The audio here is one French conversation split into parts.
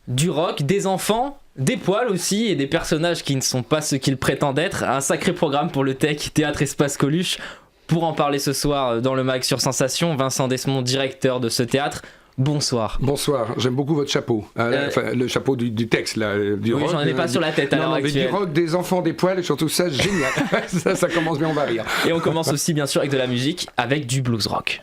du rock, des enfants, des poils aussi et des personnages qui ne sont pas ce qu'ils prétendent être. Un sacré programme pour le Tech Théâtre Espace Coluche. Pour en parler ce soir dans le mag sur Sensation, Vincent Desmond, directeur de ce théâtre. Bonsoir. Bonsoir, j'aime beaucoup votre chapeau. Le chapeau du texte, là, du rock. Oui, j'en ai pas sur la tête à l'heure actuelle. Du rock, des enfants, des poils, et surtout ça, génial. ça commence bien, on va rire. Et on commence aussi, bien sûr, avec de la musique, avec du blues rock.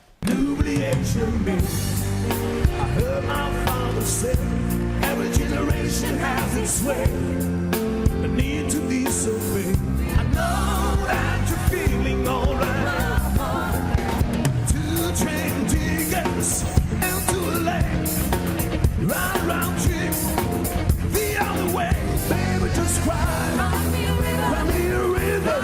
Round, round trip, the other way, baby, just cry. Run me a river.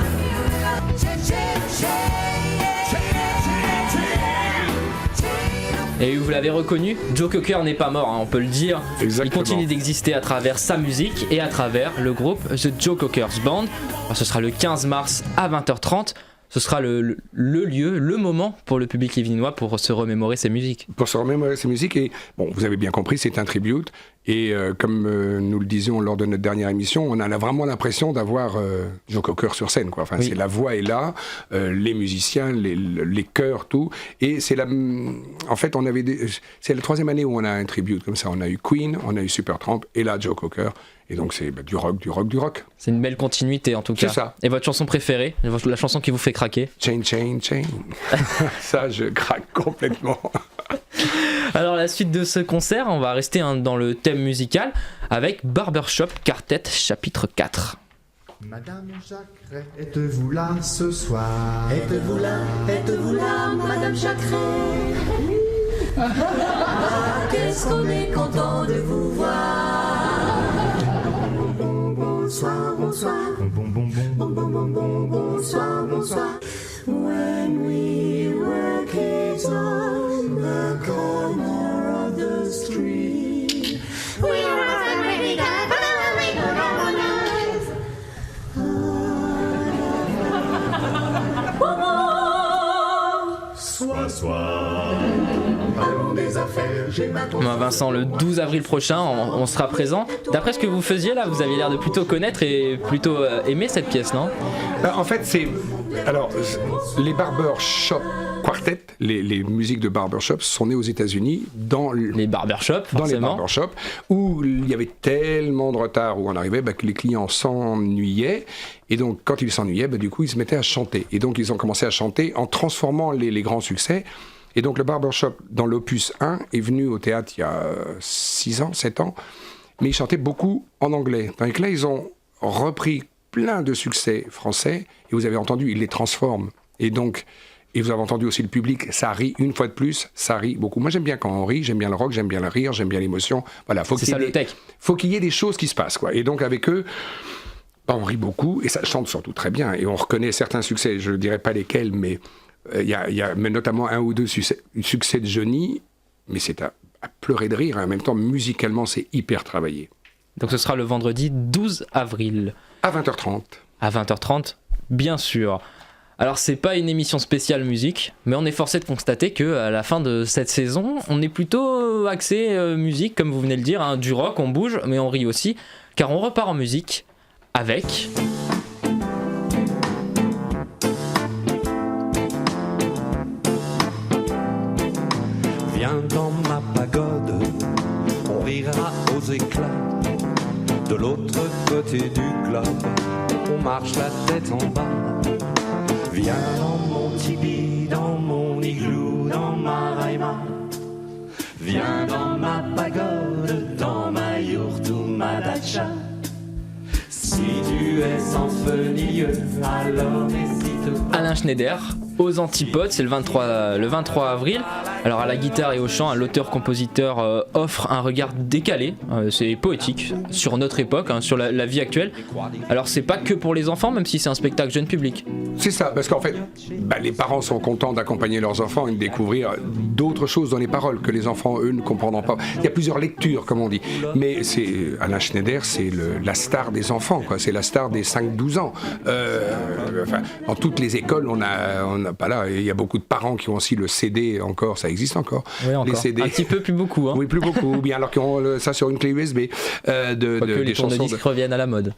Et vous l'avez reconnu, Joe Cocker n'est pas mort, hein, on peut le dire. Exactement. Il continue d'exister à travers sa musique et à travers le groupe The Joe Cocker's Band. Alors, ce sera le 15 mars à 20h30. Ce sera le lieu, le moment pour le public yvelinois pour se remémorer ses musiques. Pour se remémorer ses musiques, et bon, vous avez bien compris, c'est un tribute, et comme nous le disions lors de notre dernière émission, on a vraiment l'impression d'avoir Joe Cocker sur scène, quoi. Enfin, oui. C'est la voix est là, les musiciens, les chœurs, tout, et c'est en fait, c'est la 3e année où on a un tribute comme ça. On a eu Queen, on a eu Supertramp, et là Joe Cocker. Et donc c'est du rock. C'est une belle continuité en tout cas. C'est ça. Et votre chanson préférée, la chanson qui vous fait craquer? Chain. Ça, je craque complètement. Alors la suite de ce concert, on va rester dans le thème musical avec Barbershop Quartet chapitre 4. Madame Jacqueret, êtes-vous là ce soir? Êtes-vous là, Madame Jacqueret? Ah, qu'est-ce qu'on est content de vous voir. Bonsoir, bonsoir. Bonsoir. When we were kids on the corner of the street, we were often really glad, but we could Vincent, le 12 avril prochain, on sera présent. D'après ce que vous faisiez là, vous aviez l'air de plutôt connaître et plutôt aimer cette pièce, non? En fait, les Barbershop Quartet, les musiques de Barbershop sont nées aux États-Unis dans les barbershops, où il y avait tellement de retard où on arrivait que les clients s'ennuyaient. Et donc, quand ils s'ennuyaient, du coup, ils se mettaient à chanter. Et donc, ils ont commencé à chanter en transformant les grands succès. Et donc, le Barbershop, dans l'opus 1, est venu au théâtre il y a 6 ans, 7 ans. Mais ils chantaient beaucoup en anglais. Donc là, ils ont repris plein de succès français. Et vous avez entendu, ils les transforment. Et vous avez entendu aussi le public, ça rit une fois de plus, ça rit beaucoup. Moi, j'aime bien quand on rit, j'aime bien le rock, j'aime bien le rire, j'aime bien l'émotion. Voilà, faut qu'il y ait des choses qui se passent, quoi. Et donc, avec eux, on rit beaucoup, et ça chante surtout très bien. Et on reconnaît certains succès, je ne dirais pas lesquels, mais il y a notamment un ou deux succès de Johnny, mais c'est à pleurer de rire. Et en même temps, musicalement, c'est hyper travaillé. Donc, ce sera le vendredi 12 avril. À 20h30. À 20h30, bien sûr. Alors c'est pas une émission spéciale musique, mais on est forcé de constater qu'à la fin de cette saison, on est plutôt axé musique, comme vous venez de le dire, hein, du rock, on bouge, mais on rit aussi, car on repart en musique avec... Viens dans ma pagode, on rira aux éclats. De l'autre côté du globe, on marche la tête en bas. Viens dans mon tipi, dans mon igloo, dans ma raima. Viens dans ma pagode, dans ma yourte ou ma dacha. Si tu es sans feu ni lieu, alors hésite. Alain Schneider, aux Antipodes, c'est le 23 avril. Alors à la guitare et au chant, l'auteur-compositeur offre un regard décalé, c'est poétique, sur notre époque, sur la vie actuelle. Alors c'est pas que pour les enfants, même si c'est un spectacle jeune public. C'est ça, parce qu'en fait, les parents sont contents d'accompagner leurs enfants et de découvrir d'autres choses dans les paroles que les enfants, eux, ne comprendront pas. Il y a plusieurs lectures, comme on dit. Mais Alain Schneider, c'est la star des enfants, quoi. C'est la star des 5-12 ans. Dans toutes les écoles, on pas là. Et il y a beaucoup de parents qui ont aussi le CD encore, ça existe encore. Oui, encore. Les CD. Un petit peu, plus beaucoup. Hein. Oui, plus beaucoup. Ou bien alors qu'ils ont ça sur une clé USB. Que les des chansons tourne-disques reviennent à la mode.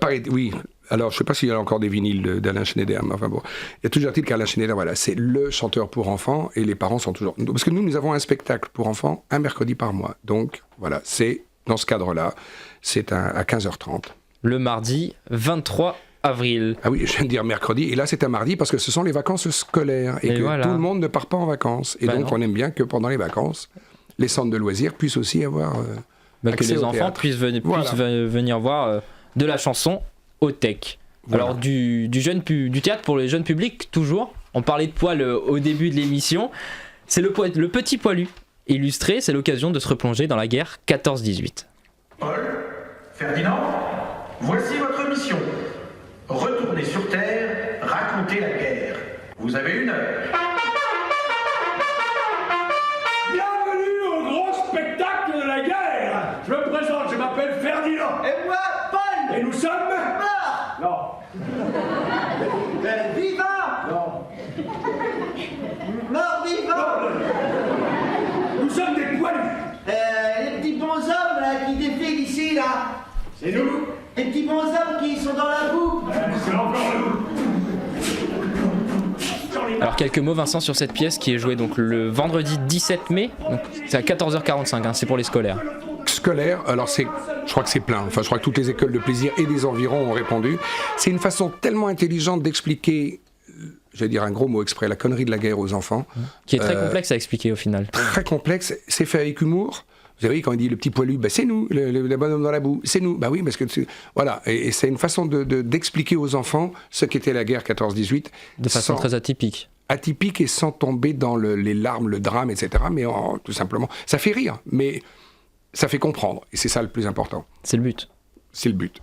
Pareil, oui. Alors, je ne sais pas s'il y a encore des vinyles d'Alain Schneider, mais enfin bon. Il y a toujours dit qu'Alain Schneider, voilà, c'est le chanteur pour enfants et les parents sont toujours. Parce que nous avons un spectacle pour enfants un mercredi par mois. Donc, voilà, c'est dans ce cadre-là. C'est à 15h30. Le mardi 23 avril. Ah oui, je viens de dire mercredi. Et là, c'est un mardi parce que ce sont les vacances scolaires. Et que voilà. tout le monde ne part pas en vacances. Et donc, non. on aime bien que pendant les vacances, les centres de loisirs puissent aussi avoir. Que accès les au enfants théâtre. puissent venir voir de la chanson au Tech. Voilà. Alors du théâtre pour les jeunes publics, toujours. On parlait de poil au début de l'émission. C'est le petit poilu illustré, c'est l'occasion de se replonger dans la guerre 14-18. Paul, Ferdinand, voici votre mission. Retournez sur Terre, racontez la guerre. Vous avez 1 heure. Bienvenue au grand spectacle de la guerre. Je me présente, je m'appelle Ferdinand. Et moi, Paul. Et nous sommes... Mort. Non. Vivant. Non. Mort vivant. Nous sommes des poilus. Les petits bonshommes là qui défilent ici là. C'est nous. Les petits bonshommes qui sont dans la boue. C'est encore nous. Alors quelques mots Vincent sur cette pièce qui est jouée donc le vendredi 17 mai, donc c'est à 14h45, hein, c'est pour les scolaires. Scolaire, alors je crois que c'est plein. Enfin, je crois que toutes les écoles de plaisir et des environs ont répondu. C'est une façon tellement intelligente d'expliquer, je vais dire un gros mot exprès, la connerie de la guerre aux enfants. Qui est très complexe à expliquer au final. Très complexe, c'est fait avec humour. Vous savez, quand il dit le petit poilu, c'est nous, le bonhomme dans la boue, c'est nous. Bah oui, parce que voilà, et c'est une façon d'expliquer aux enfants ce qu'était la guerre 14-18. De façon très atypique. Atypique et sans tomber dans les larmes, le drame, etc. Mais tout simplement, ça fait rire, mais ça fait comprendre. Et c'est ça le plus important. C'est le but. C'est le but.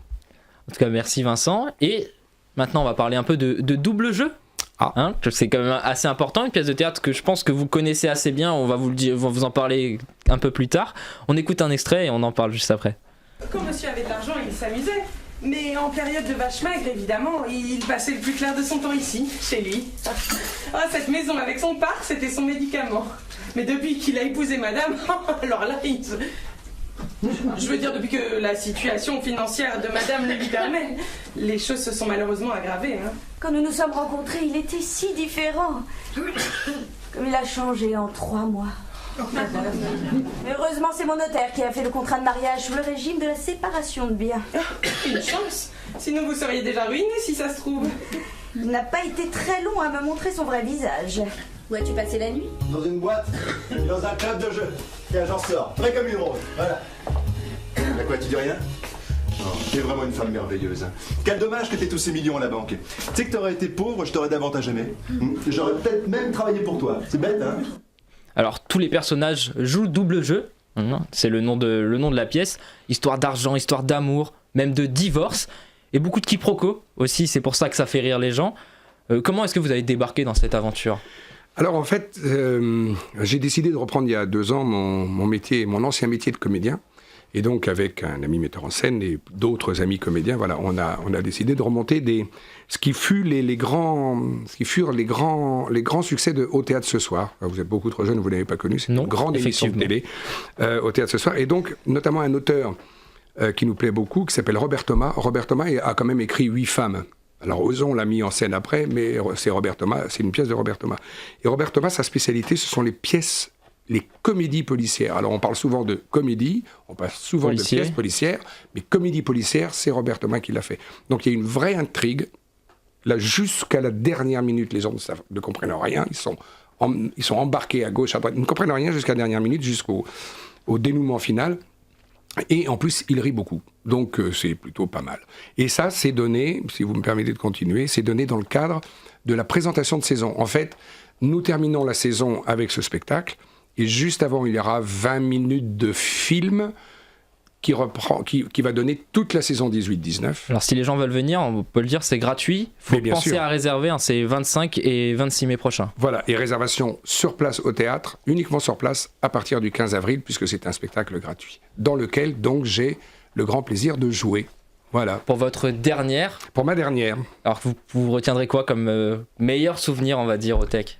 En tout cas, merci Vincent. Et maintenant, on va parler un peu de double jeu. Hein, c'est quand même assez important, une pièce de théâtre que je pense que vous connaissez assez bien. On va vous en parler un peu plus tard. On écoute un extrait et on en parle juste après. Quand monsieur avait de l'argent, il s'amusait. Mais en période de vache maigre, évidemment, il passait le plus clair de son temps ici, chez lui. Ah, cette maison avec son parc, c'était son médicament. Mais depuis qu'il a épousé madame, alors là, je veux dire, depuis que la situation financière de madame le lui permet, les choses se sont malheureusement aggravées. Hein. Quand nous nous sommes rencontrés, il était si différent. Comme il a changé en 3 mois. Heureusement, c'est mon notaire qui a fait le contrat de mariage sous le régime de la séparation de biens. Une chance. Sinon, vous seriez déjà ruiné si ça se trouve. Il n'a pas été très long à me montrer son vrai visage. Où as-tu passé la nuit? Dans une boîte et dans un club de jeu. Tiens, j'en sors. Vrai comme une rose. Voilà. À quoi, tu dis rien? Non, t'es vraiment une femme merveilleuse. Hein. Quel dommage que t'aies tous ces millions à la banque. Tu sais que t'aurais été pauvre, je t'aurais davantage aimé. J'aurais peut-être même travaillé pour toi. C'est bête, hein? Alors, tous les personnages jouent double jeu. C'est le nom de la pièce. Histoire d'argent, histoire d'amour, même de divorce. Et beaucoup de quiproquos aussi, c'est pour ça que ça fait rire les gens. Comment est-ce que vous avez débarqué dans cette aventure ? Alors en fait, j'ai décidé de reprendre il y a 2 ans mon ancien métier de comédien. Et donc avec un ami metteur en scène et d'autres amis comédiens, voilà, on a décidé de remonter ce qui furent les grands succès de Au Théâtre ce soir. Vous êtes beaucoup trop jeunes, vous ne l'avez pas connu, c'est une grande émission de télé Au Théâtre ce soir. Et donc notamment un auteur qui nous plaît beaucoup, qui s'appelle Robert Thomas. Robert Thomas a quand même écrit 8 femmes. Alors Ozon l'a mis en scène après, mais c'est Robert Thomas, c'est une pièce de Robert Thomas. Et Robert Thomas, sa spécialité, ce sont les comédies policières. Alors on parle souvent de comédie, on parle souvent de pièces policières, mais comédie policière, c'est Robert Thomas qui l'a fait. Donc il y a une vraie intrigue. Là, jusqu'à la dernière minute, les gens ne comprennent rien. Ils sont embarqués à gauche, à droite. Ils ne comprennent rien jusqu'à la dernière minute, jusqu'au dénouement final. Et en plus, il rit beaucoup. Donc, c'est plutôt pas mal. Et ça, c'est donné, si vous me permettez de continuer, c'est donné dans le cadre de la présentation de saison. En fait, nous terminons la saison avec ce spectacle. Et juste avant, il y aura 20 minutes de film qui va donner toute la saison 18-19. Alors, si les gens veulent venir, on peut le dire, c'est gratuit. Il faut penser à réserver, hein, c'est 25 et 26 mai prochain. Voilà, et réservation sur place au théâtre, uniquement sur place, à partir du 15 avril, puisque c'est un spectacle gratuit, dans lequel, donc, j'ai le grand plaisir de jouer. Voilà. Pour votre dernière. Pour ma dernière. Alors vous retiendrez quoi comme meilleur souvenir, on va dire, au Tech?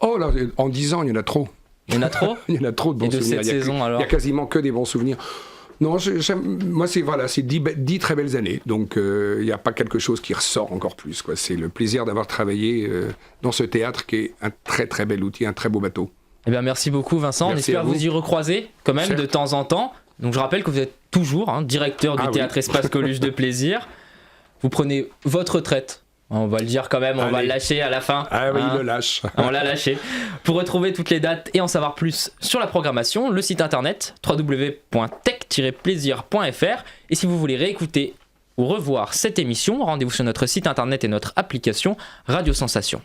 Oh là, en 10 ans, il y en a trop. Il y en a trop? Il y en a trop de bons souvenirs. Et de cette saison, alors? Il y a quasiment que des bons souvenirs. Non, moi, c'est 10 très belles années. Donc, il n'y a pas quelque chose qui ressort encore plus, quoi. C'est le plaisir d'avoir travaillé dans ce théâtre qui est un très, très bel outil, un très beau bateau. Eh bien, merci beaucoup, Vincent. Merci On espère vous y recroiser, quand même, de temps en temps. Donc, je rappelle que vous êtes toujours directeur du théâtre Espace Coluche de Plaisir. Vous prenez votre retraite. On va le dire quand même, on va le lâcher à la fin. Ah oui, il le lâche. On l'a lâché. Pour retrouver toutes les dates et en savoir plus sur la programmation, le site internet www.tech-plaisir.fr. Et si vous voulez réécouter ou revoir cette émission, rendez-vous sur notre site internet et notre application Radio Sensation.